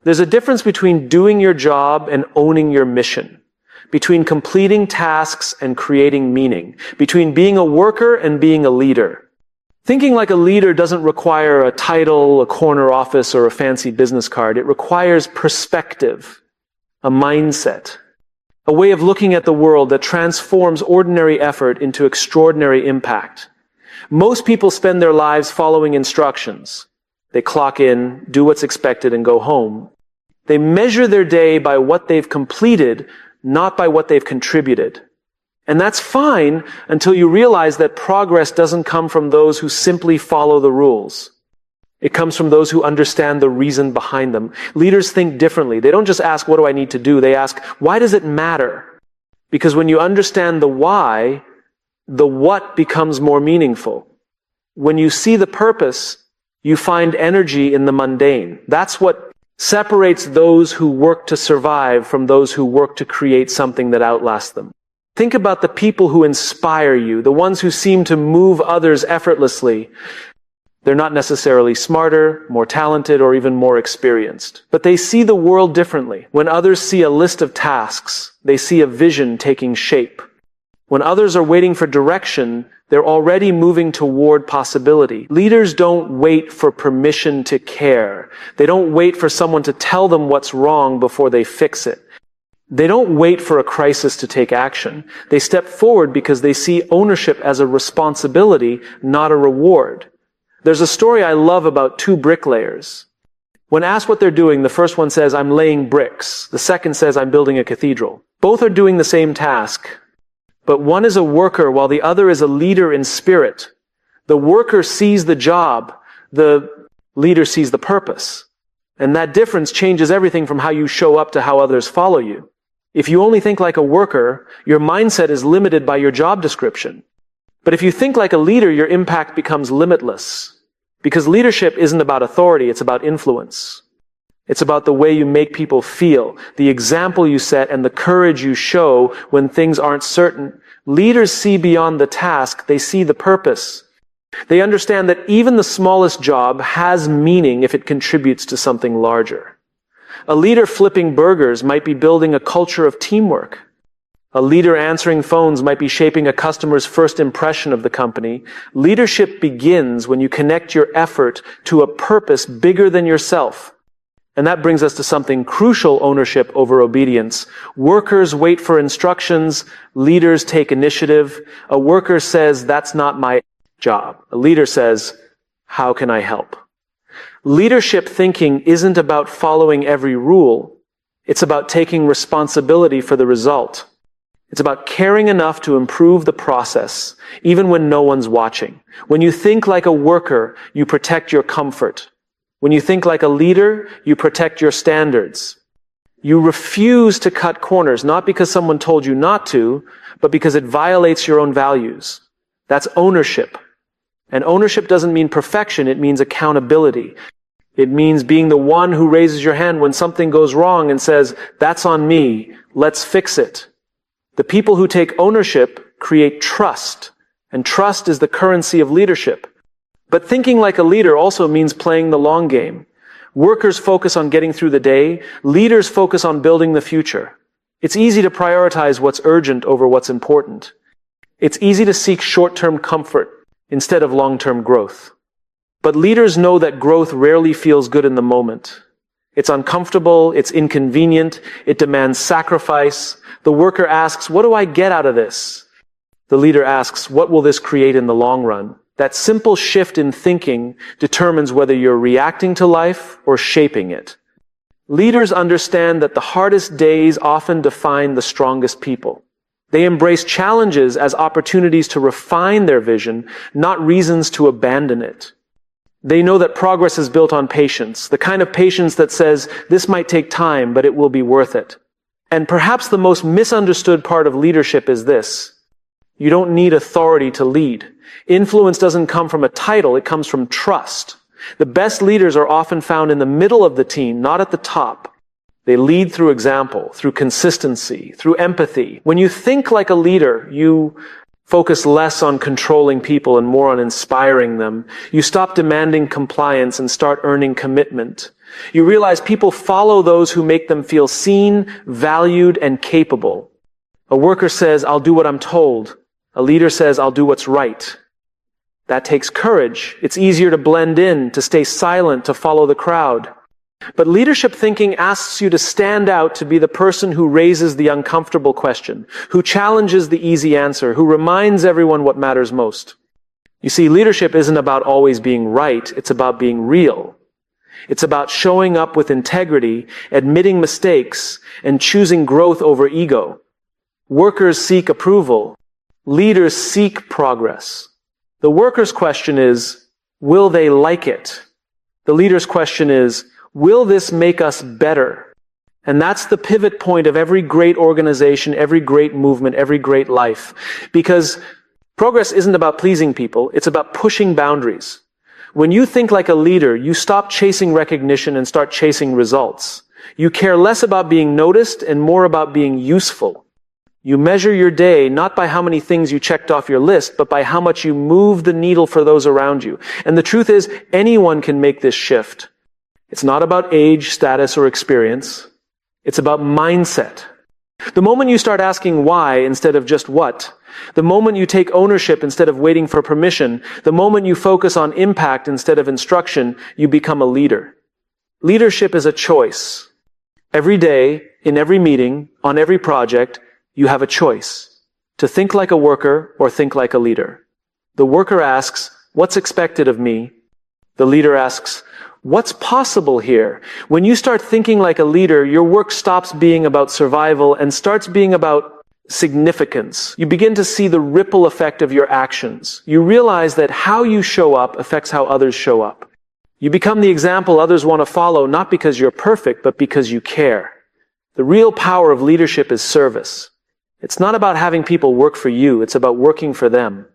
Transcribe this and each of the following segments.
There's a difference between doing your job and owning your mission, between completing tasks and creating meaning, between being a worker and being a leader. Thinking like a leader doesn't require a title, a corner office, or a fancy business card. It requires perspective, a mindset, a way of looking at the world that transforms ordinary effort into extraordinary impact. Most people spend their lives following instructions. They clock in, do what's expected, and go home. They measure their day by what they've completed, not by what they've contributed. And that's fine until you realize that progress doesn't come from those who simply follow the rules. It comes from those who understand the reason behind them. Leaders think differently. They don't just ask, what do I need to do? They ask, why does it matter? Because when you understand the why, the what becomes more meaningful. When you see the purpose, you find energy in the mundane. That's what separates those who work to survive from those who work to create something that outlasts them. Think about the people who inspire you, the ones who seem to move others effortlessly. They're not necessarily smarter, more talented, or even more experienced. But they see the world differently. When others see a list of tasks, they see a vision taking shape. When others are waiting for direction, they're already moving toward possibility. Leaders don't wait for permission to care. They don't wait for someone to tell them what's wrong before they fix it. They don't wait for a crisis to take action. They step forward because they see ownership as a responsibility, not a reward. There's a story I love about two bricklayers. When asked what they're doing, the first one says, I'm laying bricks. The second says, I'm building a cathedral. Both are doing the same task. But one is a worker while the other is a leader in spirit. The worker sees the job. The leader sees the purpose. And that difference changes everything from how you show up to how others follow you. If you only think like a worker, your mindset is limited by your job description. But if you think like a leader, your impact becomes limitless. Because leadership isn't about authority, it's about influence. It's about the way you make people feel, the example you set, and the courage you show when things aren't certain. Leaders see beyond the task, they see the purpose. They understand that even the smallest job has meaning if it contributes to something larger. A leader flipping burgers might be building a culture of teamwork. A leader answering phones might be shaping a customer's first impression of the company. Leadership begins when you connect your effort to a purpose bigger than yourself. And that brings us to something crucial: ownership over obedience. Workers wait for instructions. Leaders take initiative. A worker says, that's not my job. A leader says, how can I help? Leadership thinking isn't about following every rule. It's about taking responsibility for the result. It's about caring enough to improve the process, even when no one's watching. When you think like a worker, you protect your comfort. When you think like a leader, you protect your standards. You refuse to cut corners, not because someone told you not to, but because it violates your own values. That's ownership. And ownership doesn't mean perfection, it means accountability. It means being the one who raises your hand when something goes wrong and says, that's on me, let's fix it. The people who take ownership create trust, and trust is the currency of leadership. But thinking like a leader also means playing the long game. Workers focus on getting through the day, leaders focus on building the future. It's easy to prioritize what's urgent over what's important. It's easy to seek short-term comfort instead of long-term growth. But leaders know that growth rarely feels good in the moment. It's uncomfortable, it's inconvenient, it demands sacrifice. The worker asks, what do I get out of this? The leader asks, what will this create in the long run? That simple shift in thinking determines whether you're reacting to life or shaping it. Leaders understand that the hardest days often define the strongest people. They embrace challenges as opportunities to refine their vision, not reasons to abandon it. They know that progress is built on patience, the kind of patience that says, this might take time, but it will be worth it. And perhaps the most misunderstood part of leadership is this: you don't need authority to lead. Influence doesn't come from a title, it comes from trust. The best leaders are often found in the middle of the team, not at the top. They lead through example, through consistency, through empathy. When you think like a leader, you focus less on controlling people and more on inspiring them. You stop demanding compliance and start earning commitment. You realize people follow those who make them feel seen, valued, and capable. A worker says, "I'll do what I'm told." A leader says, "I'll do what's right." That takes courage. It's easier to blend in, to stay silent, to follow the crowd. But leadership thinking asks you to stand out, to be the person who raises the uncomfortable question, who challenges the easy answer, who reminds everyone what matters most. You see, leadership isn't about always being right. It's about being real. It's about showing up with integrity, admitting mistakes, and choosing growth over ego. Workers seek approval. Leaders seek progress. The worker's question is, will they like it? The leader's question is, will this make us better? And that's the pivot point of every great organization, every great movement, every great life. Because progress isn't about pleasing people, it's about pushing boundaries. When you think like a leader, you stop chasing recognition and start chasing results. You care less about being noticed and more about being useful. You measure your day not by how many things you checked off your list, but by how much you move the needle for those around you. And the truth is, anyone can make this shift. It's not about age, status, or experience. It's about mindset. The moment you start asking why instead of just what, the moment you take ownership instead of waiting for permission, the moment you focus on impact instead of instruction, you become a leader. Leadership is a choice. Every day, in every meeting, on every project, you have a choice to think like a worker or think like a leader. The worker asks, "What's expected of me?" The leader asks, "What's possible here?" When you start thinking like a leader, your work stops being about survival and starts being about significance. You begin to see the ripple effect of your actions. You realize that how you show up affects how others show up. You become the example others want to follow, not because you're perfect, but because you care. The real power of leadership is service. It's not about having people work for you, it's about working for them.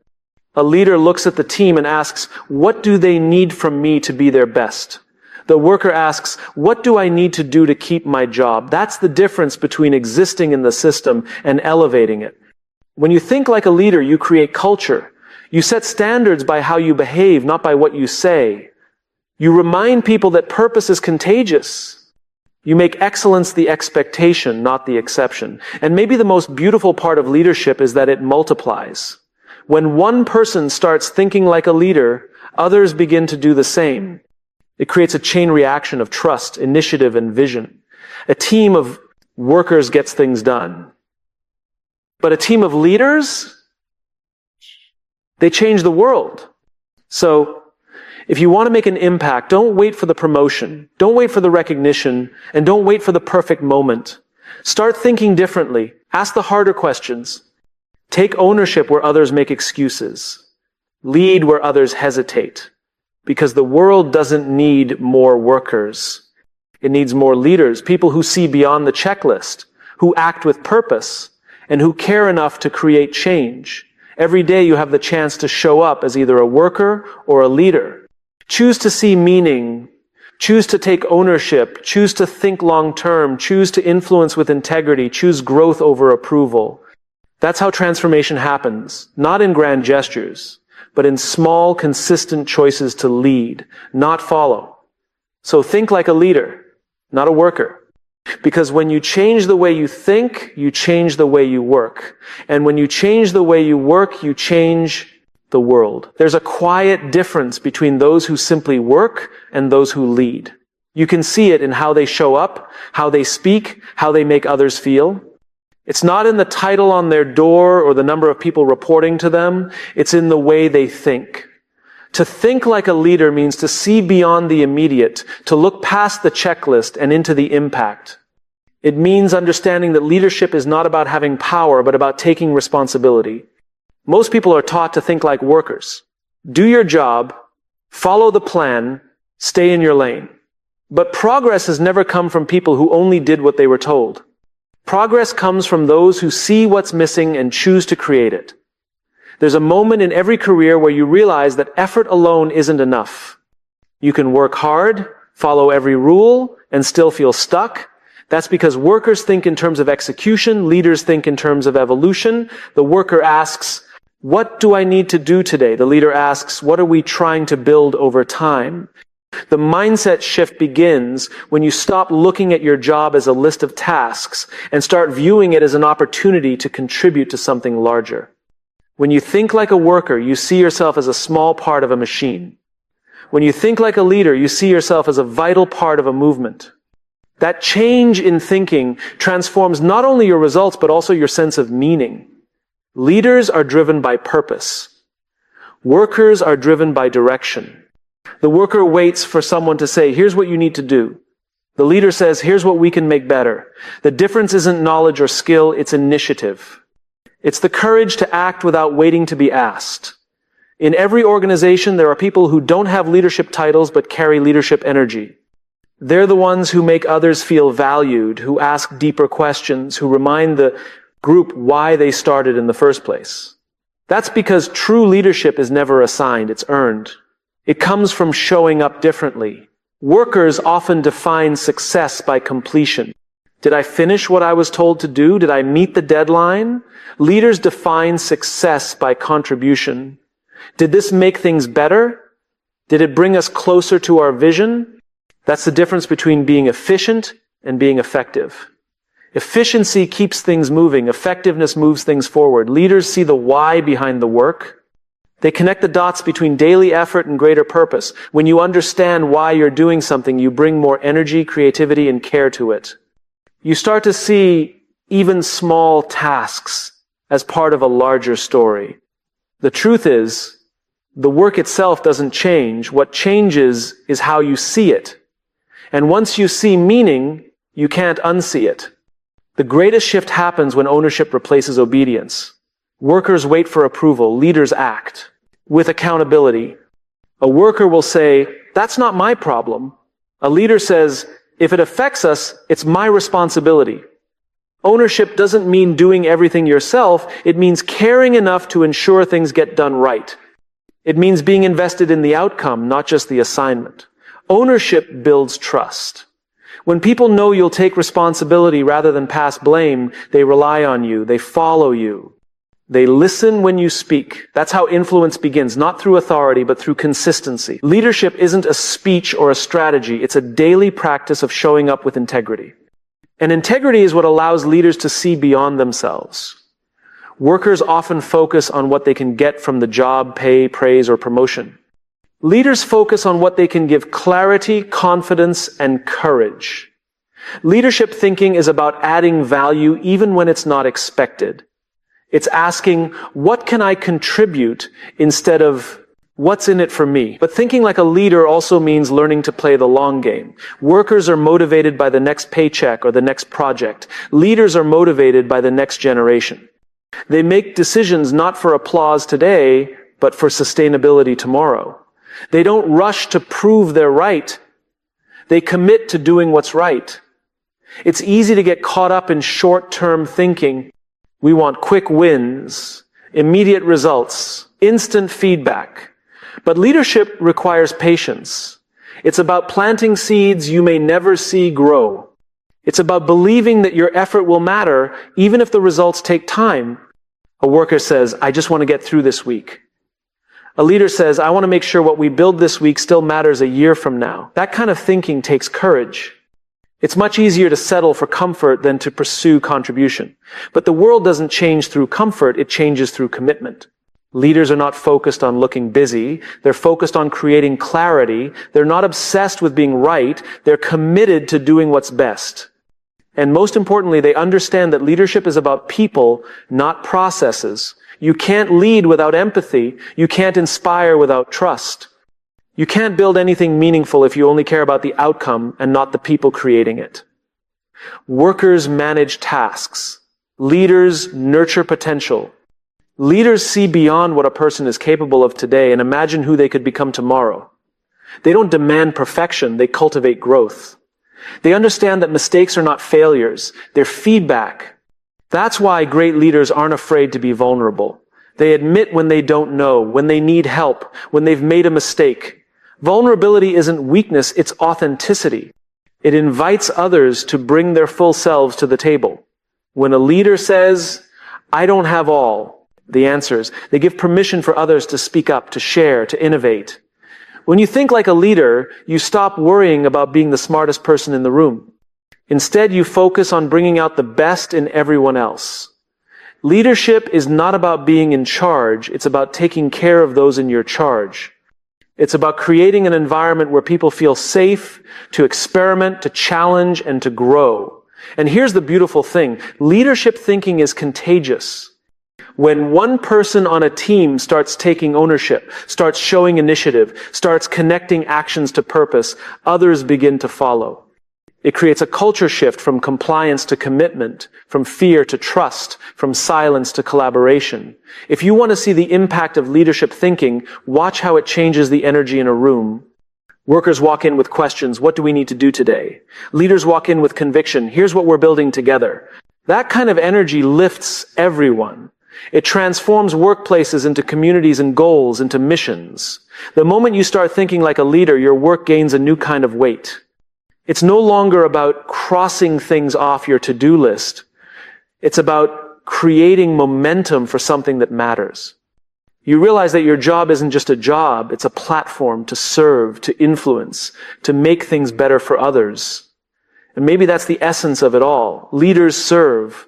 A leader looks at the team and asks, "What do they need from me to be their best?" The worker asks, "What do I need to do to keep my job?" That's the difference between existing in the system and elevating it. When you think like a leader, you create culture. You set standards by how you behave, not by what you say. You remind people that purpose is contagious. You make excellence the expectation, not the exception. And maybe the most beautiful part of leadership is that it multiplies. When one person starts thinking like a leader, others begin to do the same. It creates a chain reaction of trust, initiative, and vision. A team of workers gets things done. But a team of leaders, they change the world. So, if you want to make an impact, don't wait for the promotion, don't wait for the recognition, and don't wait for the perfect moment. Start thinking differently. Ask the harder questions. Take ownership where others make excuses. Lead where others hesitate. Because the world doesn't need more workers. It needs more leaders, people who see beyond the checklist, who act with purpose, and who care enough to create change. Every day you have the chance to show up as either a worker or a leader. Choose to see meaning. Choose to take ownership. Choose to think long-term. Choose to influence with integrity. Choose growth over approval. That's how transformation happens, not in grand gestures, but in small, consistent choices to lead, not follow. So think like a leader, not a worker. Because when you change the way you think, you change the way you work. And when you change the way you work, you change the world. There's a quiet difference between those who simply work and those who lead. You can see it in how they show up, how they speak, how they make others feel. It's not in the title on their door or the number of people reporting to them. It's in the way they think. To think like a leader means to see beyond the immediate, to look past the checklist and into the impact. It means understanding that leadership is not about having power, but about taking responsibility. Most people are taught to think like workers. Do your job, follow the plan, stay in your lane. But progress has never come from people who only did what they were told. Progress comes from those who see what's missing and choose to create it. There's a moment in every career where you realize that effort alone isn't enough. You can work hard, follow every rule, and still feel stuck. That's because workers think in terms of execution, leaders think in terms of evolution. The worker asks, "What do I need to do today?" The leader asks, "What are we trying to build over time?" The mindset shift begins when you stop looking at your job as a list of tasks and start viewing it as an opportunity to contribute to something larger. When you think like a worker, you see yourself as a small part of a machine. When you think like a leader, you see yourself as a vital part of a movement. That change in thinking transforms not only your results, but also your sense of meaning. Leaders are driven by purpose. Workers are driven by direction. The worker waits for someone to say, here's what you need to do. The leader says, here's what we can make better. The difference isn't knowledge or skill, it's initiative. It's the courage to act without waiting to be asked. In every organization, there are people who don't have leadership titles but carry leadership energy. They're the ones who make others feel valued, who ask deeper questions, who remind the group why they started in the first place. That's because true leadership is never assigned, it's earned. It comes from showing up differently. Workers often define success by completion. Did I finish what I was told to do? Did I meet the deadline? Leaders define success by contribution. Did this make things better? Did it bring us closer to our vision? That's the difference between being efficient and being effective. Efficiency keeps things moving. Effectiveness moves things forward. Leaders see the why behind the work. They connect the dots between daily effort and greater purpose. When you understand why you're doing something, you bring more energy, creativity, and care to it. You start to see even small tasks as part of a larger story. The truth is, the work itself doesn't change. What changes is how you see it. And once you see meaning, you can't unsee it. The greatest shift happens when ownership replaces obedience. Workers wait for approval. Leaders act with accountability. A worker will say, that's not my problem. A leader says, if it affects us, it's my responsibility. Ownership doesn't mean doing everything yourself. It means caring enough to ensure things get done right. It means being invested in the outcome, not just the assignment. Ownership builds trust. When people know you'll take responsibility rather than pass blame, they rely on you, they follow you. They listen when you speak. That's how influence begins, not through authority, but through consistency. Leadership isn't a speech or a strategy. It's a daily practice of showing up with integrity. And integrity is what allows leaders to see beyond themselves. Workers often focus on what they can get from the job, pay, praise, or promotion. Leaders focus on what they can give clarity, confidence, and courage. Leadership thinking is about adding value even when it's not expected. It's asking, what can I contribute instead of what's in it for me? But thinking like a leader also means learning to play the long game. Workers are motivated by the next paycheck or the next project. Leaders are motivated by the next generation. They make decisions not for applause today, but for sustainability tomorrow. They don't rush to prove they're right. They commit to doing what's right. It's easy to get caught up in short-term thinking. We want quick wins, immediate results, instant feedback. But leadership requires patience. It's about planting seeds you may never see grow. It's about believing that your effort will matter even if the results take time. A worker says, I just want to get through this week. A leader says, I want to make sure what we build this week still matters a year from now. That kind of thinking takes courage. It's much easier to settle for comfort than to pursue contribution. But the world doesn't change through comfort, it changes through commitment. Leaders are not focused on looking busy. They're focused on creating clarity. They're not obsessed with being right. They're committed to doing what's best. And most importantly, they understand that leadership is about people, not processes. You can't lead without empathy. You can't inspire without trust. You can't build anything meaningful if you only care about the outcome and not the people creating it. Workers manage tasks. Leaders nurture potential. Leaders see beyond what a person is capable of today and imagine who they could become tomorrow. They don't demand perfection, they cultivate growth. They understand that mistakes are not failures, they're feedback. That's why great leaders aren't afraid to be vulnerable. They admit when they don't know, when they need help, when they've made a mistake. Vulnerability isn't weakness, it's authenticity. It invites others to bring their full selves to the table. When a leader says, I don't have all the answers, they give permission for others to speak up, to share, to innovate. When you think like a leader, you stop worrying about being the smartest person in the room. Instead, you focus on bringing out the best in everyone else. Leadership is not about being in charge, it's about taking care of those in your charge. It's about creating an environment where people feel safe to experiment, to challenge, and to grow. And here's the beautiful thing. Leadership thinking is contagious. When one person on a team starts taking ownership, starts showing initiative, starts connecting actions to purpose, others begin to follow. It creates a culture shift from compliance to commitment, from fear to trust, from silence to collaboration. If you want to see the impact of leadership thinking, watch how it changes the energy in a room. Workers walk in with questions, what do we need to do today? Leaders walk in with conviction, here's what we're building together. That kind of energy lifts everyone. It transforms workplaces into communities and goals, into missions. The moment you start thinking like a leader, your work gains a new kind of weight. It's no longer about crossing things off your to-do list. It's about creating momentum for something that matters. You realize that your job isn't just a job, it's a platform to serve, to influence, to make things better for others. And maybe that's the essence of it all. Leaders serve.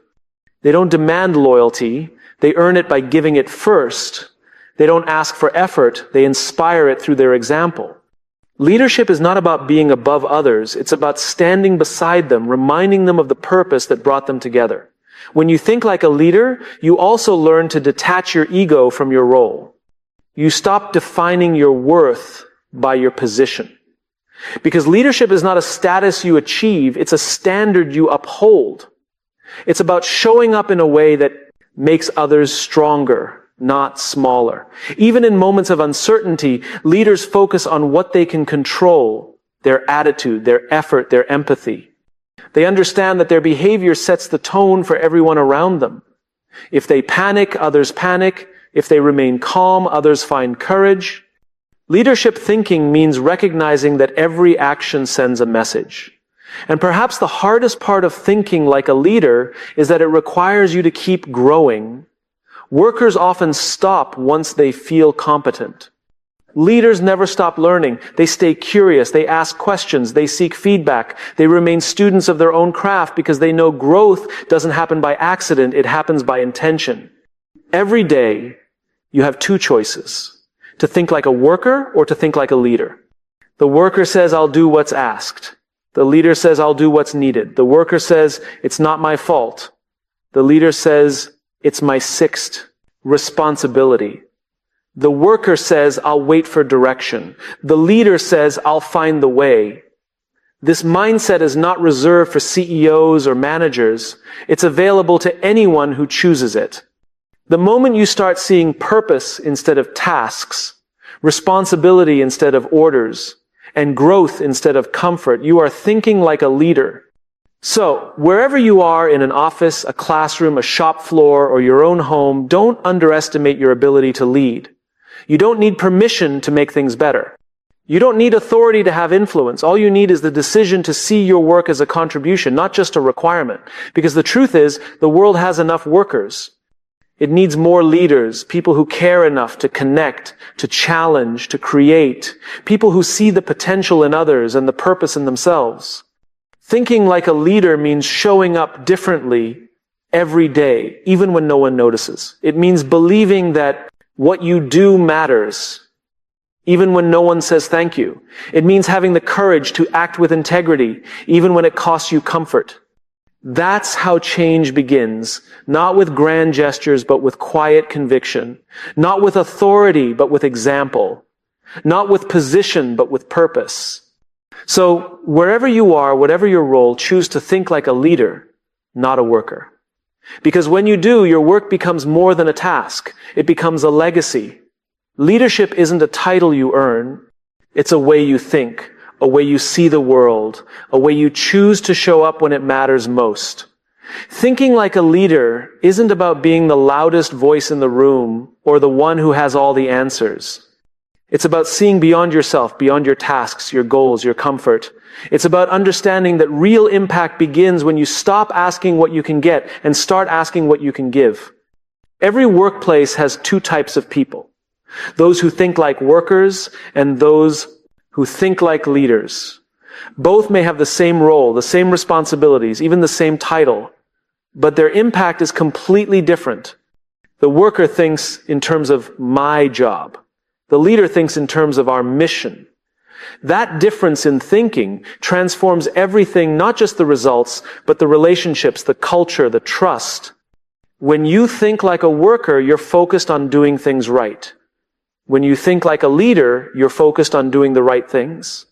They don't demand loyalty. They earn it by giving it first. They don't ask for effort. They inspire it through their example. Leadership is not about being above others. It's about standing beside them, reminding them of the purpose that brought them together. When you think like a leader, you also learn to detach your ego from your role. You stop defining your worth by your position. Because leadership is not a status you achieve, it's a standard you uphold. It's about showing up in a way that makes others stronger, not smaller. Even in moments of uncertainty, leaders focus on what they can control, their attitude, their effort, their empathy. They understand that their behavior sets the tone for everyone around them. If they panic, others panic. If they remain calm, others find courage. Leadership thinking means recognizing that every action sends a message. And perhaps the hardest part of thinking like a leader is that it requires you to keep growing. Workers often stop once they feel competent. Leaders never stop learning. They stay curious. They ask questions. They seek feedback. They remain students of their own craft because they know growth doesn't happen by accident. It happens by intention. Every day, you have two choices: to think like a worker or to think like a leader. The worker says, I'll do what's asked. The leader says, I'll do what's needed. The worker says, it's not my fault. The leader says, it's my sixth responsibility. The worker says, I'll wait for direction. The leader says, I'll find the way. This mindset is not reserved for CEOs or managers. It's available to anyone who chooses it. The moment you start seeing purpose instead of tasks, responsibility instead of orders, and growth instead of comfort, you are thinking like a leader. So, wherever you are in an office, a classroom, a shop floor, or your own home, don't underestimate your ability to lead. You don't need permission to make things better. You don't need authority to have influence. All you need is the decision to see your work as a contribution, not just a requirement. Because the truth is, the world has enough workers. It needs more leaders, people who care enough to connect, to challenge, to create, people who see the potential in others and the purpose in themselves. Thinking like a leader means showing up differently every day, even when no one notices. It means believing that what you do matters, even when no one says thank you. It means having the courage to act with integrity, even when it costs you comfort. That's how change begins, not with grand gestures, but with quiet conviction, not with authority, but with example, not with position, but with purpose. So, wherever you are, whatever your role, choose to think like a leader, not a worker. Because when you do, your work becomes more than a task. It becomes a legacy. Leadership isn't a title you earn. It's a way you think, a way you see the world, a way you choose to show up when it matters most. Thinking like a leader isn't about being the loudest voice in the room or the one who has all the answers. It's about seeing beyond yourself, beyond your tasks, your goals, your comfort. It's about understanding that real impact begins when you stop asking what you can get and start asking what you can give. Every workplace has two types of people. those who think like workers and those who think like leaders. Both may have the same role, the same responsibilities, even the same title, but their impact is completely different. The worker thinks in terms of my job. The leader thinks in terms of our mission. That difference in thinking transforms everything, not just the results, but the relationships, the culture, the trust. When you think like a worker, you're focused on doing things right. When you think like a leader, you're focused on doing the right things.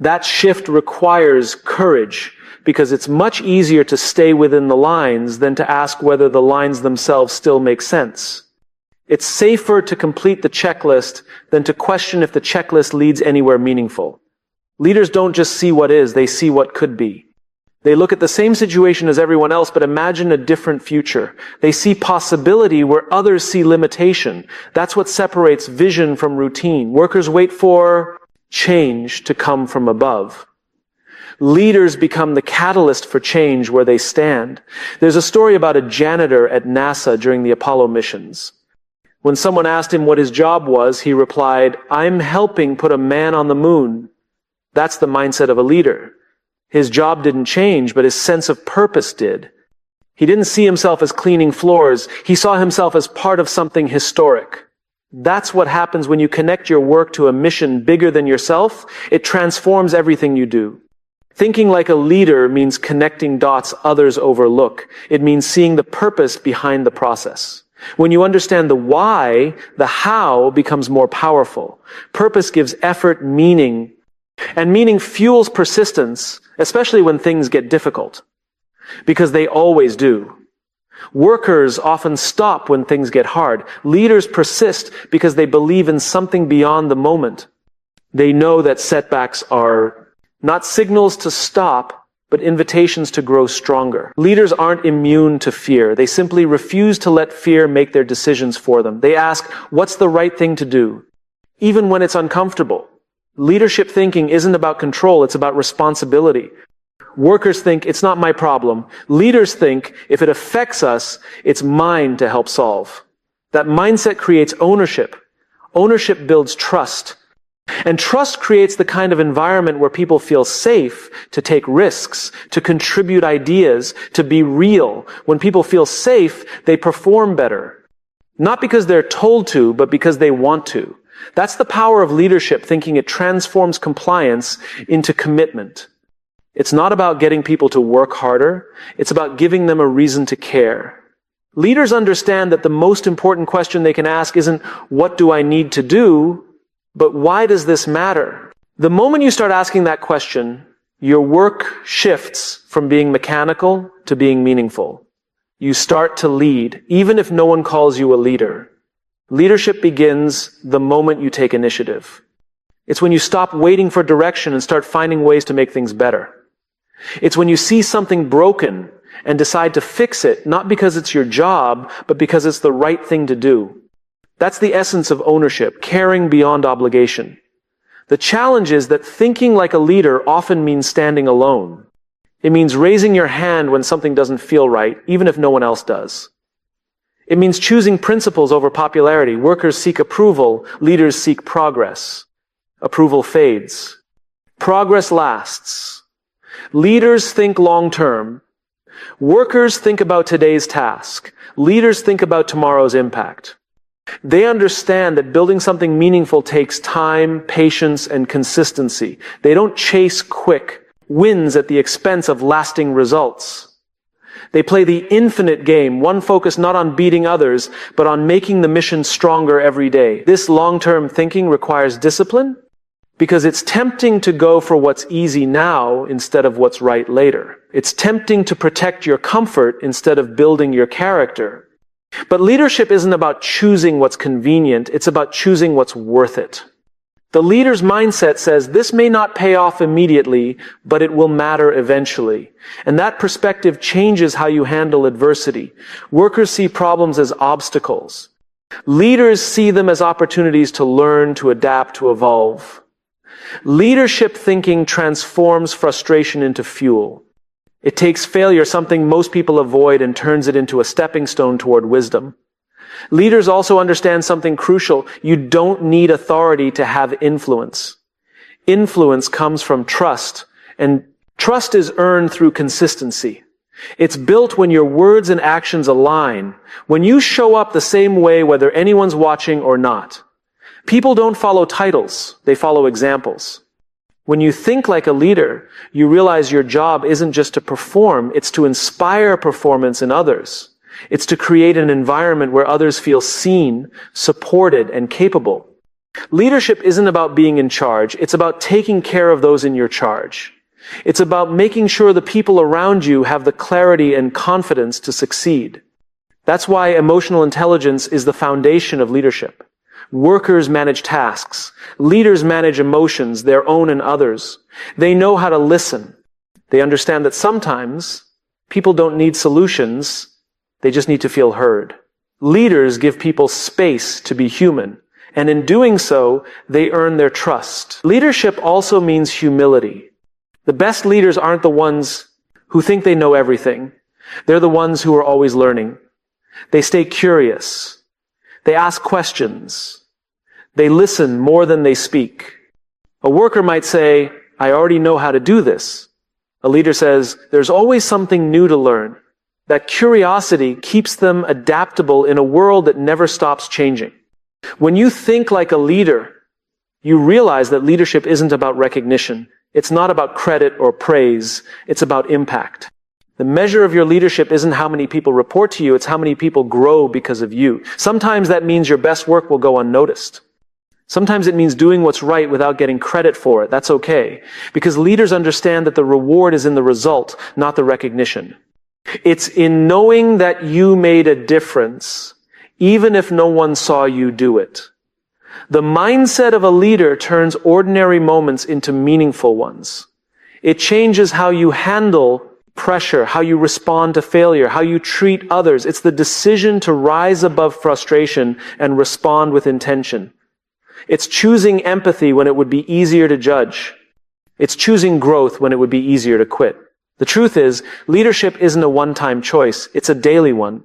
That shift requires courage, because it's much easier to stay within the lines than to ask whether the lines themselves still make sense. It's safer to complete the checklist than to question if the checklist leads anywhere meaningful. Leaders don't just see what is, they see what could be. They look at the same situation as everyone else, but imagine a different future. They see possibility where others see limitation. That's what separates vision from routine. Workers wait for change to come from above. Leaders become the catalyst for change where they stand. There's a story about a janitor at NASA during the Apollo missions. When someone asked him what his job was, he replied, "I'm helping put a man on the moon." That's the mindset of a leader. His job didn't change, but his sense of purpose did. He didn't see himself as cleaning floors. He saw himself as part of something historic. That's what happens when you connect your work to a mission bigger than yourself. It transforms everything you do. Thinking like a leader means connecting dots others overlook. It means seeing the purpose behind the process. When you understand the why, the how becomes more powerful. Purpose gives effort meaning, and meaning fuels persistence, especially when things get difficult, because they always do. Workers often stop when things get hard. Leaders persist because they believe in something beyond the moment. They know that setbacks are not signals to stop, but invitations to grow stronger. Leaders aren't immune to fear. They simply refuse to let fear make their decisions for them. They ask, what's the right thing to do? Even when it's uncomfortable. Leadership thinking isn't about control, it's about responsibility. Workers think, it's not my problem. Leaders think, if it affects us, it's mine to help solve. That mindset creates ownership. Ownership builds trust. And trust creates the kind of environment where people feel safe to take risks, to contribute ideas, to be real. When people feel safe, they perform better. Not because they're told to, but because they want to. That's the power of leadership, thinking it transforms compliance into commitment. It's not about getting people to work harder. It's about giving them a reason to care. Leaders understand that the most important question they can ask isn't, what do I need to do? But why does this matter? The moment you start asking that question, your work shifts from being mechanical to being meaningful. You start to lead, even if no one calls you a leader. Leadership begins the moment you take initiative. It's when you stop waiting for direction and start finding ways to make things better. It's when you see something broken and decide to fix it, not because it's your job, but because it's the right thing to do. That's the essence of ownership, caring beyond obligation. The challenge is that thinking like a leader often means standing alone. It means raising your hand when something doesn't feel right, even if no one else does. It means choosing principles over popularity. Workers seek approval, leaders seek progress. Approval fades. Progress lasts. Leaders think long-term. Workers think about today's task. Leaders think about tomorrow's impact. They understand that building something meaningful takes time, patience, and consistency. They don't chase quick wins at the expense of lasting results. They play the infinite game, one focused not on beating others, but on making the mission stronger every day. This long-term thinking requires discipline because it's tempting to go for what's easy now instead of what's right later. It's tempting to protect your comfort instead of building your character. But leadership isn't about choosing what's convenient, it's about choosing what's worth it. The leader's mindset says this may not pay off immediately, but it will matter eventually. And that perspective changes how you handle adversity. Workers see problems as obstacles. Leaders see them as opportunities to learn, to adapt, to evolve. Leadership thinking transforms frustration into fuel. It takes failure, something most people avoid, and turns it into a stepping stone toward wisdom. Leaders also understand something crucial. You don't need authority to have influence. Influence comes from trust, and trust is earned through consistency. It's built when your words and actions align, when you show up the same way whether anyone's watching or not. People don't follow titles, they follow examples. When you think like a leader, you realize your job isn't just to perform, it's to inspire performance in others. It's to create an environment where others feel seen, supported, and capable. Leadership isn't about being in charge, it's about taking care of those in your charge. It's about making sure the people around you have the clarity and confidence to succeed. That's why emotional intelligence is the foundation of leadership. Workers manage tasks. Leaders manage emotions, their own and others. They know how to listen. They understand that sometimes people don't need solutions, they just need to feel heard. Leaders give people space to be human, and in doing so, they earn their trust. Leadership also means humility. The best leaders aren't the ones who think they know everything. They're the ones who are always learning. They stay curious. They ask questions. They listen more than they speak. A worker might say, I already know how to do this. A leader says, there's always something new to learn. That curiosity keeps them adaptable in a world that never stops changing. When you think like a leader, you realize that leadership isn't about recognition. It's not about credit or praise. It's about impact. The measure of your leadership isn't how many people report to you, it's how many people grow because of you. Sometimes that means your best work will go unnoticed. Sometimes it means doing what's right without getting credit for it. That's okay. Because leaders understand that the reward is in the result, not the recognition. It's in knowing that you made a difference, even if no one saw you do it. The mindset of a leader turns ordinary moments into meaningful ones. It changes how you handle pressure, how you respond to failure, how you treat others. It's the decision to rise above frustration and respond with intention. It's choosing empathy when it would be easier to judge. It's choosing growth when it would be easier to quit. The truth is, leadership isn't a one-time choice. It's a daily one.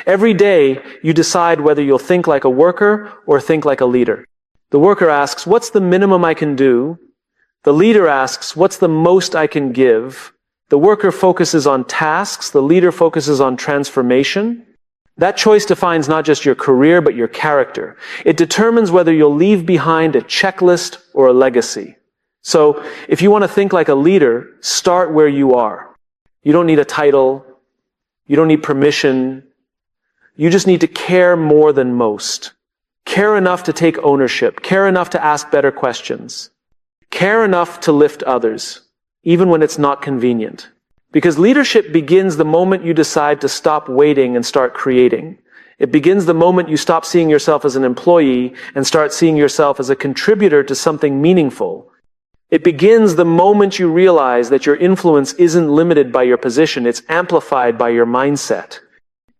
Every day, you decide whether you'll think like a worker or think like a leader. The worker asks, what's the minimum I can do? The leader asks, what's the most I can give? The worker focuses on tasks. The leader focuses on transformation. That choice defines not just your career, but your character. It determines whether you'll leave behind a checklist or a legacy. So, if you want to think like a leader, start where you are. You don't need a title. You don't need permission. You just need to care more than most. Care enough to take ownership. Care enough to ask better questions. Care enough to lift others, even when it's not convenient. Because leadership begins the moment you decide to stop waiting and start creating. It begins the moment you stop seeing yourself as an employee and start seeing yourself as a contributor to something meaningful. It begins the moment you realize that your influence isn't limited by your position, it's amplified by your mindset.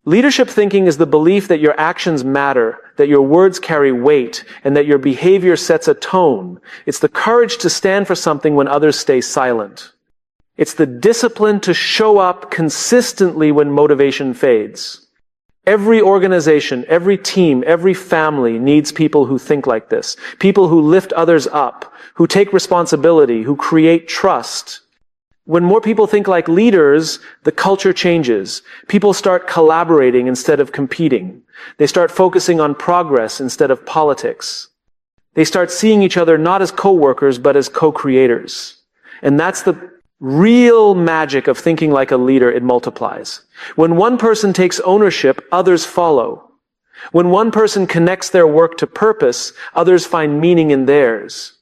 Leadership thinking is the belief that your actions matter, that your words carry weight, and that your behavior sets a tone. It's the courage to stand for something when others stay silent. It's the discipline to show up consistently when motivation fades. Every organization, every team, every family needs people who think like this. People who lift others up, who take responsibility, who create trust. When more people think like leaders, the culture changes. People start collaborating instead of competing. They start focusing on progress instead of politics. They start seeing each other not as co-workers, but as co-creators. And that's the real magic of thinking like a leader. It multiplies. When one person takes ownership, others follow. When one person connects their work to purpose, others find meaning in theirs.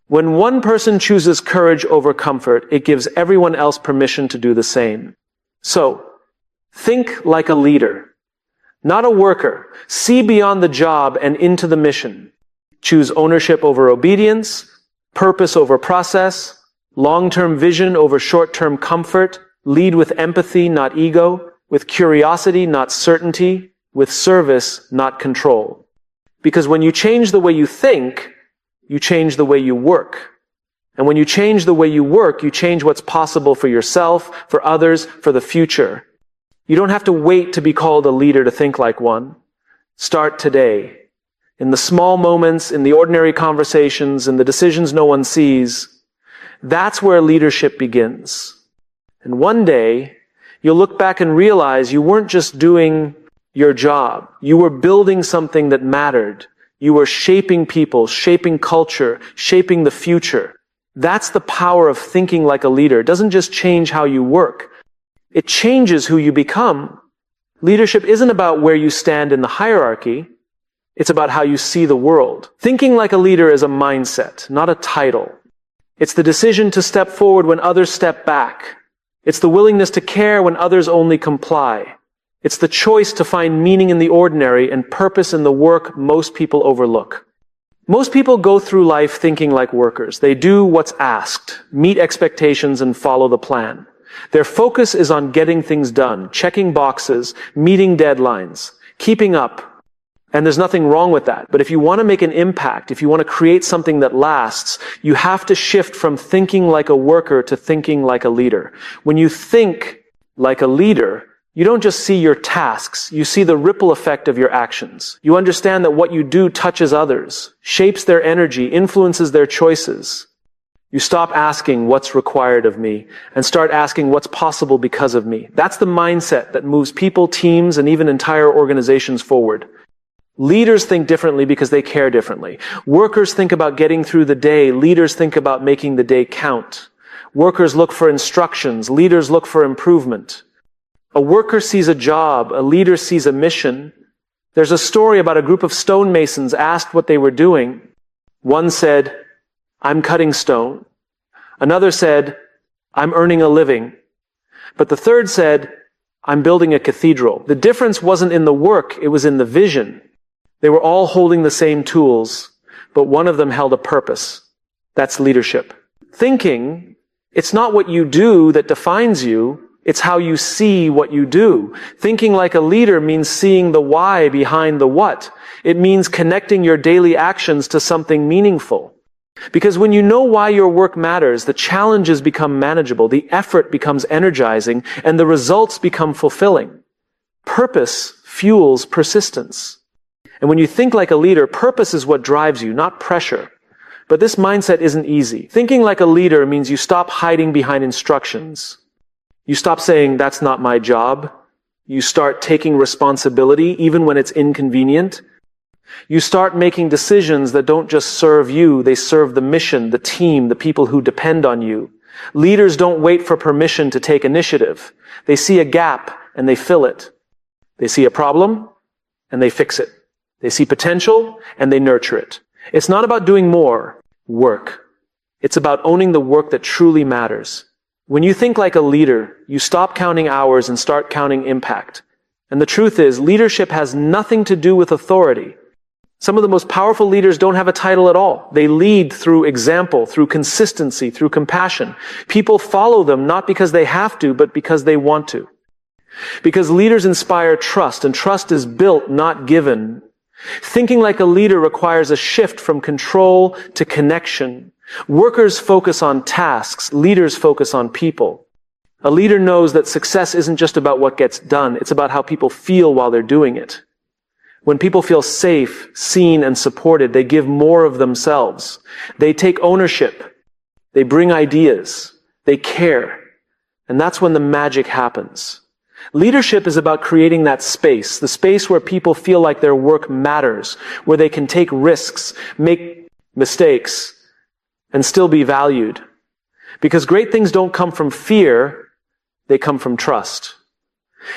When one person chooses courage over comfort, it gives everyone else permission to do the same. So, think like a leader, not a worker. See beyond the job and into the mission. Choose ownership over obedience, purpose over process, long-term vision over short-term comfort. Lead with empathy, not ego, with curiosity, not certainty, with service, not control. Because when you change the way you think, you change the way you work. And when you change the way you work, you change what's possible for yourself, for others, for the future. You don't have to wait to be called a leader to think like one. Start today. In the small moments, in the ordinary conversations, in the decisions no one sees. That's where leadership begins. And one day, you'll look back and realize you weren't just doing your job. You were building something that mattered. You were shaping people, shaping culture, shaping the future. That's the power of thinking like a leader. It doesn't just change how you work. It changes who you become. Leadership isn't about where you stand in the hierarchy. It's about how you see the world. Thinking like a leader is a mindset, not a title. It's the decision to step forward when others step back. It's the willingness to care when others only comply. It's the choice to find meaning in the ordinary and purpose in the work most people overlook. Most people go through life thinking like workers. They do what's asked, meet expectations, and follow the plan. Their focus is on getting things done, checking boxes, meeting deadlines, keeping up. And there's nothing wrong with that. But if you want to make an impact, if you want to create something that lasts, you have to shift from thinking like a worker to thinking like a leader. When you think like a leader, you don't just see your tasks, you see the ripple effect of your actions. You understand that what you do touches others, shapes their energy, influences their choices. You stop asking what's required of me and start asking what's possible because of me. That's the mindset that moves people, teams, and even entire organizations forward. Leaders think differently because they care differently. Workers think about getting through the day. Leaders think about making the day count. Workers look for instructions. Leaders look for improvement. A worker sees a job. A leader sees a mission. There's a story about a group of stonemasons asked what they were doing. One said, "I'm cutting stone." Another said, "I'm earning a living." But the third said, "I'm building a cathedral." The difference wasn't in the work, it was in the vision. They were all holding the same tools, but one of them held a purpose. That's leadership. Thinking, it's not what you do that defines you, it's how you see what you do. Thinking like a leader means seeing the why behind the what. It means connecting your daily actions to something meaningful. Because when you know why your work matters, the challenges become manageable, the effort becomes energizing, and the results become fulfilling. Purpose fuels persistence. And when you think like a leader, purpose is what drives you, not pressure. But this mindset isn't easy. Thinking like a leader means you stop hiding behind instructions. You stop saying, "That's not my job." You start taking responsibility, even when it's inconvenient. You start making decisions that don't just serve you, they serve the mission, the team, the people who depend on you. Leaders don't wait for permission to take initiative. They see a gap and they fill it. They see a problem and they fix it. They see potential and they nurture it. It's not about doing more work. It's about owning the work that truly matters. When you think like a leader, you stop counting hours and start counting impact. And the truth is, leadership has nothing to do with authority. Some of the most powerful leaders don't have a title at all. They lead through example, through consistency, through compassion. People follow them not because they have to, but because they want to. Because leaders inspire trust, and trust is built, not given. Thinking like a leader requires a shift from control to connection. Workers focus on tasks. Leaders focus on people. A leader knows that success isn't just about what gets done. It's about how people feel while they're doing it. When people feel safe, seen, and supported, they give more of themselves. They take ownership. They bring ideas. They care. And that's when the magic happens. Leadership is about creating that space, the space where people feel like their work matters, where they can take risks, make mistakes, and still be valued. Because great things don't come from fear, they come from trust.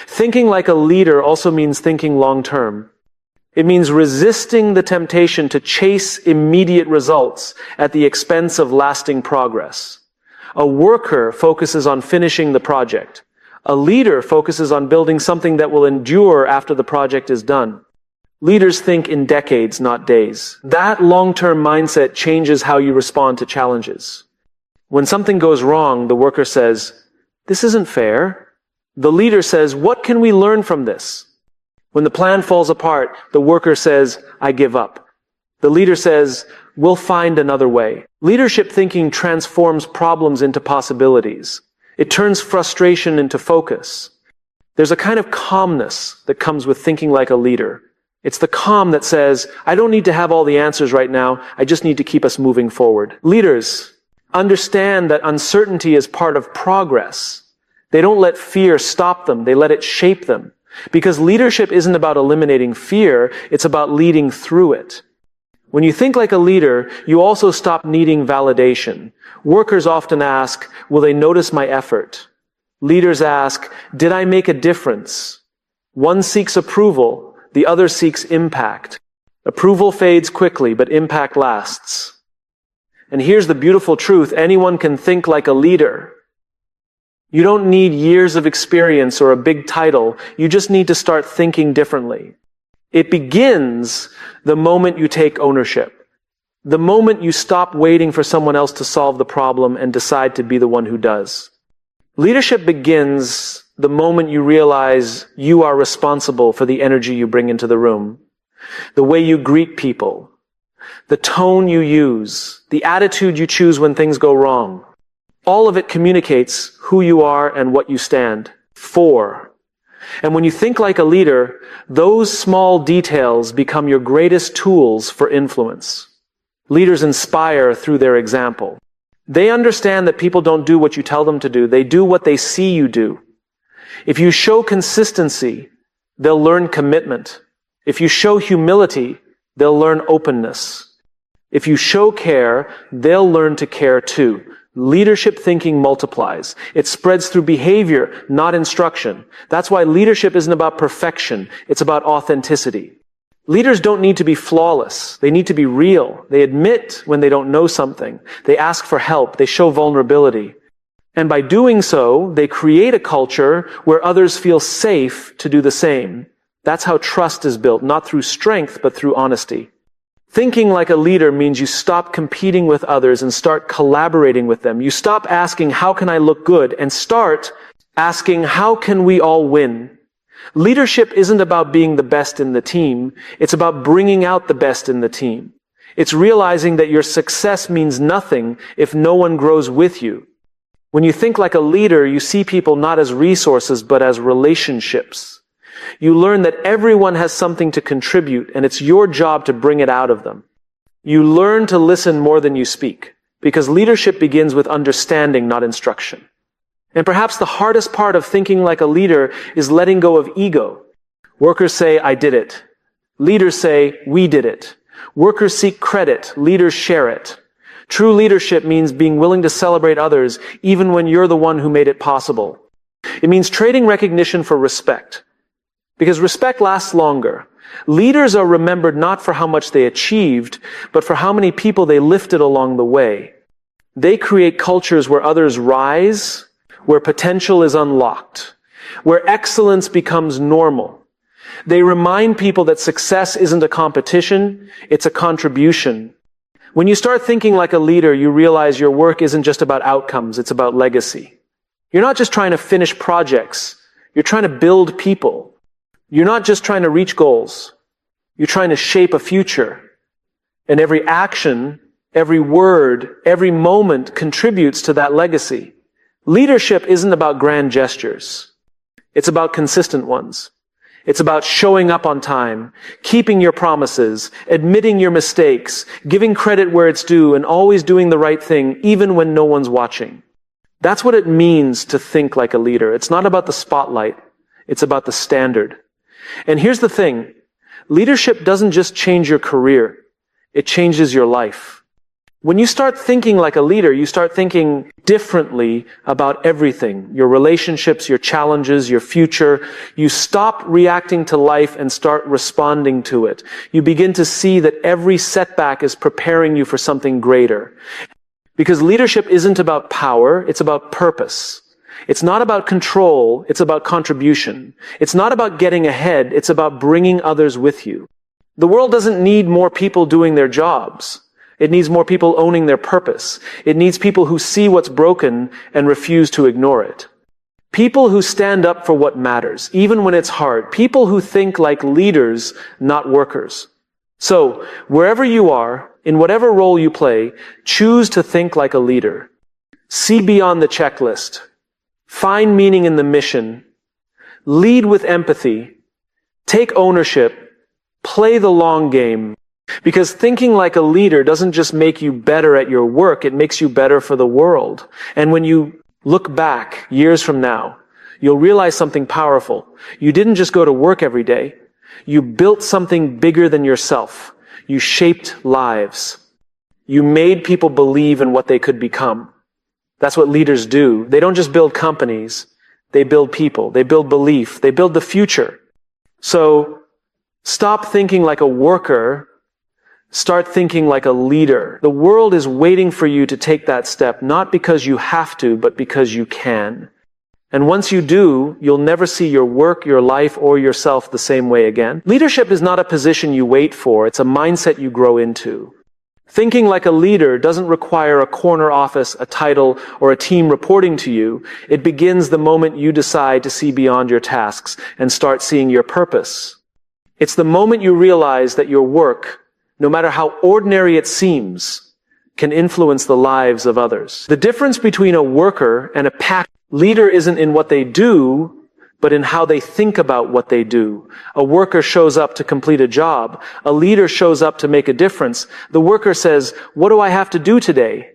Thinking like a leader also means thinking long-term. It means resisting the temptation to chase immediate results at the expense of lasting progress. A worker focuses on finishing the project. A leader focuses on building something that will endure after the project is done. Leaders think in decades, not days. That long-term mindset changes how you respond to challenges. When something goes wrong, the worker says, "This isn't fair." The leader says, "What can we learn from this?" When the plan falls apart, the worker says, "I give up." The leader says, "We'll find another way." Leadership thinking transforms problems into possibilities. It turns frustration into focus. There's a kind of calmness that comes with thinking like a leader. It's the calm that says, I don't need to have all the answers right now. I just need to keep us moving forward. Leaders understand that uncertainty is part of progress. They don't let fear stop them. They let it shape them. Because leadership isn't about eliminating fear. It's about leading through it. When you think like a leader, you also stop needing validation. Workers often ask, will they notice my effort? Leaders ask, did I make a difference? One seeks approval, the other seeks impact. Approval fades quickly, but impact lasts. And here's the beautiful truth, anyone can think like a leader. You don't need years of experience or a big title, you just need to start thinking differently. It begins the moment you take ownership. The moment you stop waiting for someone else to solve the problem and decide to be the one who does. Leadership begins the moment you realize you are responsible for the energy you bring into the room, the way you greet people, the tone you use, the attitude you choose when things go wrong. All of it communicates who you are and what you stand for. And when you think like a leader, those small details become your greatest tools for influence. Leaders inspire through their example. They understand that people don't do what you tell them to do. They do what they see you do. If you show consistency, they'll learn commitment. If you show humility, they'll learn openness. If you show care, they'll learn to care too. Leadership thinking multiplies. It spreads through behavior, not instruction. That's why leadership isn't about perfection. It's about authenticity. Leaders don't need to be flawless. They need to be real. They admit when they don't know something. They ask for help. They show vulnerability. And by doing so, they create a culture where others feel safe to do the same. That's how trust is built, not through strength, but through honesty. Thinking like a leader means you stop competing with others and start collaborating with them. You stop asking, how can I look good? And start asking, how can we all win? Leadership isn't about being the best in the team. It's about bringing out the best in the team. It's realizing that your success means nothing if no one grows with you. When you think like a leader, you see people not as resources, but as relationships. You learn that everyone has something to contribute, and it's your job to bring it out of them. You learn to listen more than you speak, because leadership begins with understanding, not instruction. And perhaps the hardest part of thinking like a leader is letting go of ego. Workers say, I did it. Leaders say, we did it. Workers seek credit. Leaders share it. True leadership means being willing to celebrate others, even when you're the one who made it possible. It means trading recognition for respect. Because respect lasts longer. Leaders are remembered not for how much they achieved, but for how many people they lifted along the way. They create cultures where others rise, where potential is unlocked, where excellence becomes normal. They remind people that success isn't a competition, it's a contribution. When you start thinking like a leader, you realize your work isn't just about outcomes, it's about legacy. You're not just trying to finish projects, you're trying to build people. You're not just trying to reach goals. You're trying to shape a future. And every action, every word, every moment contributes to that legacy. Leadership isn't about grand gestures. It's about consistent ones. It's about showing up on time, keeping your promises, admitting your mistakes, giving credit where it's due, and always doing the right thing, even when no one's watching. That's what it means to think like a leader. It's not about the spotlight. It's about the standard. And here's the thing. Leadership doesn't just change your career. It changes your life. When you start thinking like a leader, you start thinking differently about everything. Your relationships, your challenges, your future. You stop reacting to life and start responding to it. You begin to see that every setback is preparing you for something greater. Because leadership isn't about power, it's about purpose. It's not about control, it's about contribution. It's not about getting ahead, it's about bringing others with you. The world doesn't need more people doing their jobs. It needs more people owning their purpose. It needs people who see what's broken and refuse to ignore it. People who stand up for what matters, even when it's hard. People who think like leaders, not workers. So, wherever you are, in whatever role you play, choose to think like a leader. See beyond the checklist. Find meaning in the mission. Lead with empathy. Take ownership. Play the long game. Because thinking like a leader doesn't just make you better at your work, it makes you better for the world. And when you look back years from now, you'll realize something powerful. You didn't just go to work every day. You built something bigger than yourself. You shaped lives. You made people believe in what they could become. That's what leaders do. They don't just build companies. They build people. They build belief. They build the future. So stop thinking like a worker. Start thinking like a leader. The world is waiting for you to take that step, not because you have to, but because you can. And once you do, you'll never see your work, your life, or yourself the same way again. Leadership is not a position you wait for. It's a mindset you grow into. Thinking like a leader doesn't require a corner office, a title, or a team reporting to you. It begins the moment you decide to see beyond your tasks and start seeing your purpose. It's the moment you realize that your work, no matter how ordinary it seems, can influence the lives of others. The difference between a worker and a pack leader isn't in what they do, but in how they think about what they do. A worker shows up to complete a job. A leader shows up to make a difference. The worker says, "What do I have to do today?"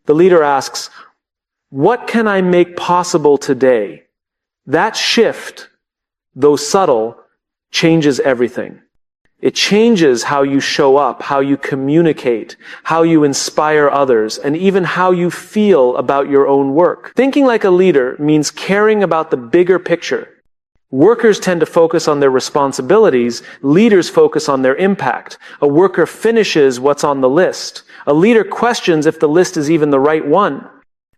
The leader asks, "What can I make possible today?" That shift, though subtle, changes everything. It changes how you show up, how you communicate, how you inspire others, and even how you feel about your own work. Thinking like a leader means caring about the bigger picture. Workers tend to focus on their responsibilities. Leaders focus on their impact. A worker finishes what's on the list. A leader questions if the list is even the right one.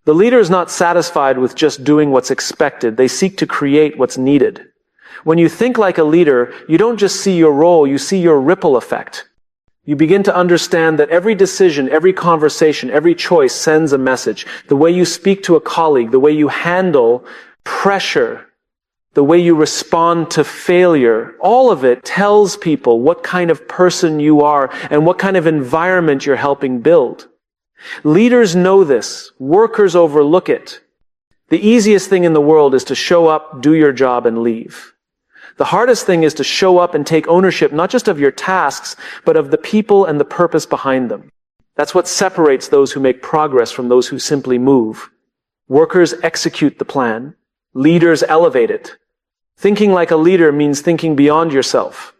The leader is not satisfied with just doing what's expected. They seek to create what's needed. When you think like a leader, you don't just see your role, you see your ripple effect. You begin to understand that every decision, every conversation, every choice sends a message. The way you speak to a colleague, the way you handle pressure, the way you respond to failure, all of it tells people what kind of person you are and what kind of environment you're helping build. Leaders know this. Workers overlook it. The easiest thing in the world is to show up, do your job, and leave. The hardest thing is to show up and take ownership, not just of your tasks, but of the people and the purpose behind them. That's what separates those who make progress from those who simply move. Workers execute the plan. Leaders elevate it. Thinking like a leader means thinking beyond yourself.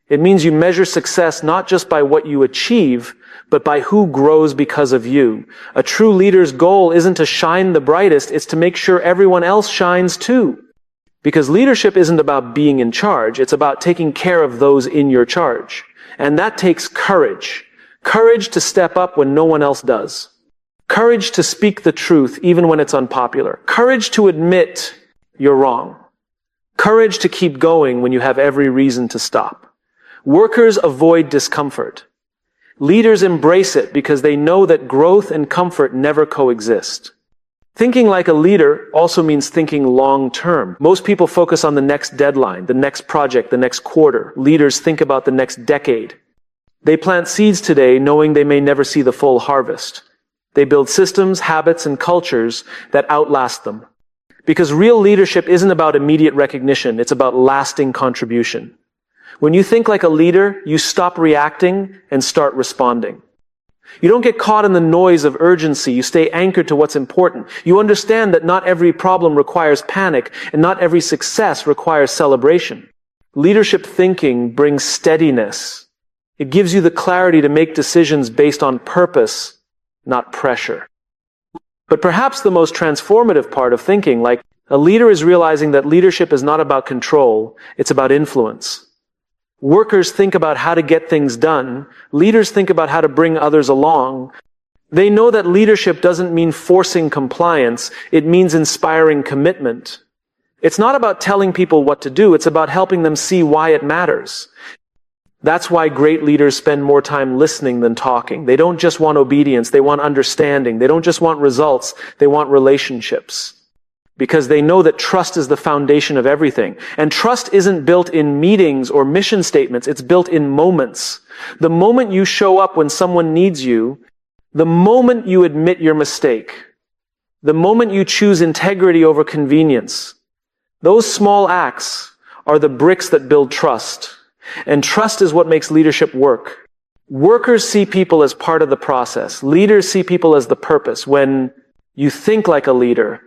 It means you measure success not just by what you achieve, but by who grows because of you. A true leader's goal isn't to shine the brightest, it's to make sure everyone else shines too. Because leadership isn't about being in charge, it's about taking care of those in your charge. And that takes courage. Courage to step up when no one else does. Courage to speak the truth even when it's unpopular. Courage to admit you're wrong. Courage to keep going when you have every reason to stop. Workers avoid discomfort. Leaders embrace it because they know that growth and comfort never coexist. Thinking like a leader also means thinking long term. Most people focus on the next deadline, the next project, the next quarter. Leaders think about the next decade. They plant seeds today knowing they may never see the full harvest. They build systems, habits, and cultures that outlast them. Because real leadership isn't about immediate recognition, it's about lasting contribution. When you think like a leader, you stop reacting and start responding. You don't get caught in the noise of urgency. You stay anchored to what's important. You understand that not every problem requires panic, and not every success requires celebration. Leadership thinking brings steadiness. It gives you the clarity to make decisions based on purpose, not pressure. But perhaps the most transformative part of thinking like a leader is realizing that leadership is not about control, it's about influence. Workers think about how to get things done. Leaders think about how to bring others along. They know that leadership doesn't mean forcing compliance. It means inspiring commitment. It's not about telling people what to do. It's about helping them see why it matters. That's why great leaders spend more time listening than talking. They don't just want obedience. They want understanding. They don't just want results. They want relationships. Because they know that trust is the foundation of everything. And trust isn't built in meetings or mission statements. It's built in moments. The moment you show up when someone needs you, the moment you admit your mistake, the moment you choose integrity over convenience, those small acts are the bricks that build trust. And trust is what makes leadership work. Workers see people as part of the process. Leaders see people as the purpose. When you think like a leader,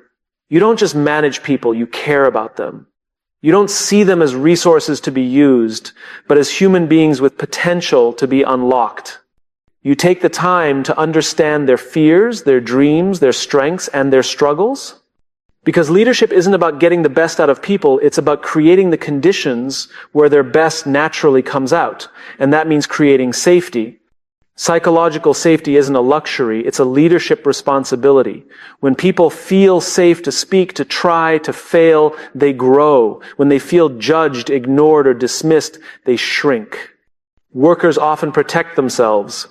you don't just manage people, you care about them. You don't see them as resources to be used, but as human beings with potential to be unlocked. You take the time to understand their fears, their dreams, their strengths, and their struggles. Because leadership isn't about getting the best out of people, it's about creating the conditions where their best naturally comes out. And that means creating safety. Psychological safety isn't a luxury, it's a leadership responsibility. When people feel safe to speak, to try, to fail, they grow. When they feel judged, ignored, or dismissed, they shrink. Workers often protect themselves.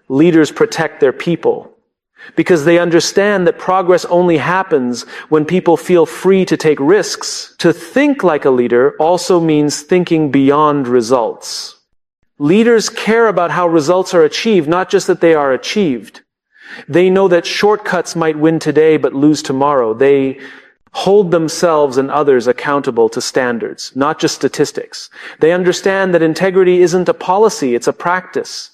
Leaders protect their people. Because they understand that progress only happens when people feel free to take risks. To think like a leader also means thinking beyond results. Leaders care about how results are achieved, not just that they are achieved. They know that shortcuts might win today but lose tomorrow. They hold themselves and others accountable to standards, not just statistics. They understand that integrity isn't a policy, it's a practice.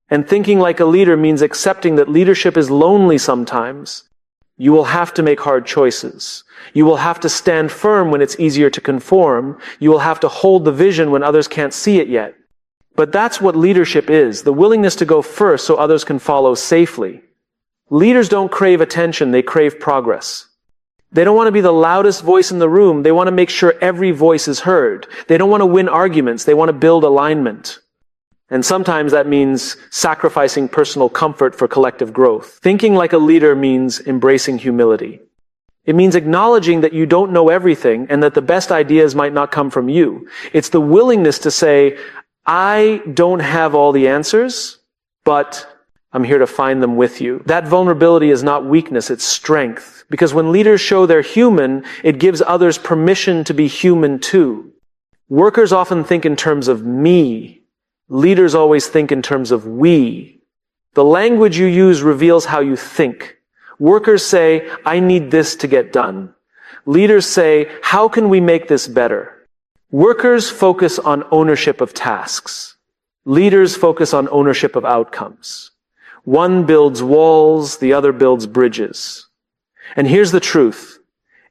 And thinking like a leader means accepting that leadership is lonely sometimes. You will have to make hard choices. You will have to stand firm when it's easier to conform. You will have to hold the vision when others can't see it yet. But that's what leadership is, the willingness to go first so others can follow safely. Leaders don't crave attention, they crave progress. They don't want to be the loudest voice in the room, they want to make sure every voice is heard. They don't want to win arguments, they want to build alignment. And sometimes that means sacrificing personal comfort for collective growth. Thinking like a leader means embracing humility. It means acknowledging that you don't know everything and that the best ideas might not come from you. It's the willingness to say, I don't have all the answers, but I'm here to find them with you. That vulnerability is not weakness, it's strength. Because when leaders show they're human, it gives others permission to be human too. Workers often think in terms of me. Leaders always think in terms of we. The language you use reveals how you think. Workers say, I need this to get done. Leaders say, how can we make this better? Workers focus on ownership of tasks. Leaders focus on ownership of outcomes. One builds walls, the other builds bridges. And here's the truth.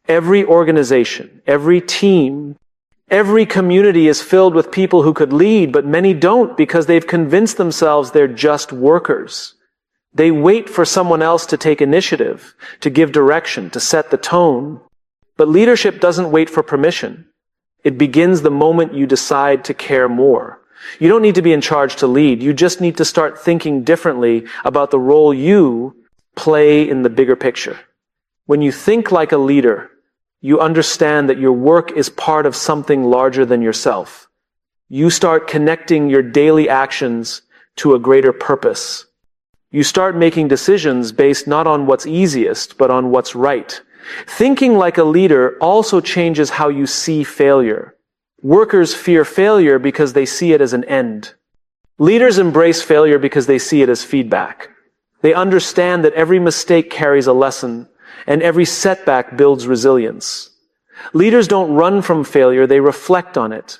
Every organization, every team, every community is filled with people who could lead, but many don't because they've convinced themselves they're just workers. They wait for someone else to take initiative, to give direction, to set the tone. But leadership doesn't wait for permission. It begins the moment you decide to care more. You don't need to be in charge to lead. You just need to start thinking differently about the role you play in the bigger picture. When you think like a leader, you understand that your work is part of something larger than yourself. You start connecting your daily actions to a greater purpose. You start making decisions based not on what's easiest, but on what's right. Thinking like a leader also changes how you see failure. Workers fear failure because they see it as an end. Leaders embrace failure because they see it as feedback. They understand that every mistake carries a lesson, and every setback builds resilience. Leaders don't run from failure, they reflect on it.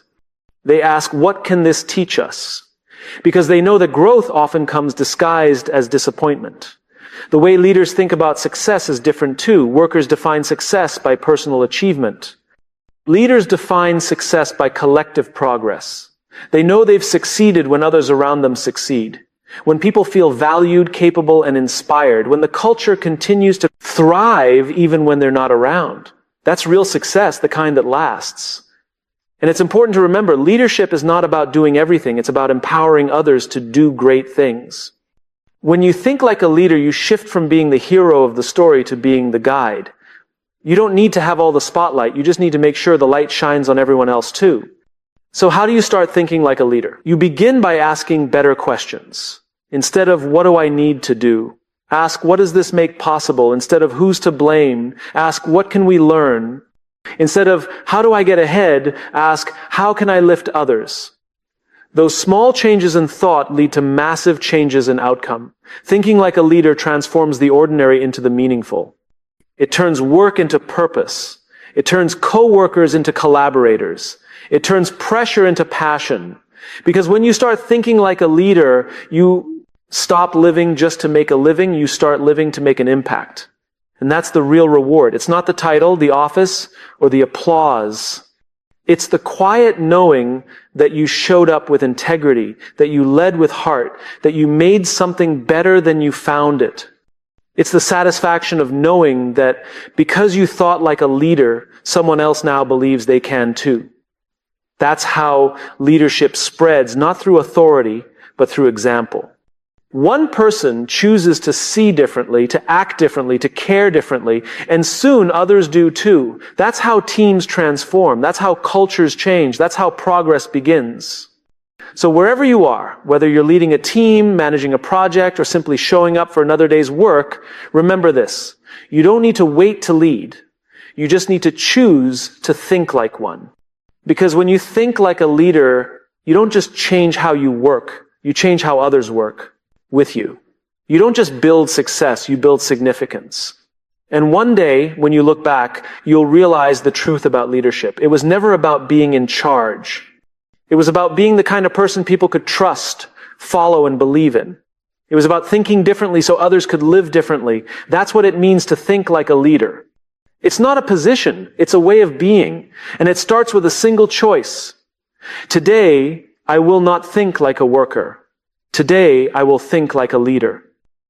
They ask, what can this teach us? Because they know that growth often comes disguised as disappointment. The way leaders think about success is different too. Workers define success by personal achievement. Leaders define success by collective progress. They know they've succeeded when others around them succeed. When people feel valued, capable, and inspired. When the culture continues to thrive even when they're not around. That's real success, the kind that lasts. And it's important to remember, leadership is not about doing everything. It's about empowering others to do great things. When you think like a leader, you shift from being the hero of the story to being the guide. You don't need to have all the spotlight. You just need to make sure the light shines on everyone else too. So how do you start thinking like a leader? You begin by asking better questions. Instead of what do I need to do? Ask what does this make possible? Instead of who's to blame, ask what can we learn? Instead of how do I get ahead, ask how can I lift others? Those small changes in thought lead to massive changes in outcome. Thinking like a leader transforms the ordinary into the meaningful. It turns work into purpose. It turns co-workers into collaborators. It turns pressure into passion. Because when you start thinking like a leader, you stop living just to make a living, you start living to make an impact. And that's the real reward. It's not the title, the office, or the applause. It's the quiet knowing that you showed up with integrity, that you led with heart, that you made something better than you found it. It's the satisfaction of knowing that because you thought like a leader, someone else now believes they can too. That's how leadership spreads, not through authority, but through example. One person chooses to see differently, to act differently, to care differently, and soon others do too. That's how teams transform. That's how cultures change. That's how progress begins. So wherever you are, whether you're leading a team, managing a project, or simply showing up for another day's work, remember this. You don't need to wait to lead. You just need to choose to think like one. Because when you think like a leader, you don't just change how you work. You change how others work with you. You don't just build success, you build significance. And one day, when you look back, you'll realize the truth about leadership. It was never about being in charge. It was about being the kind of person people could trust, follow, and believe in. It was about thinking differently so others could live differently. That's what it means to think like a leader. It's not a position, it's a way of being. And it starts with a single choice. Today, I will not think like a worker. Today, I will think like a leader.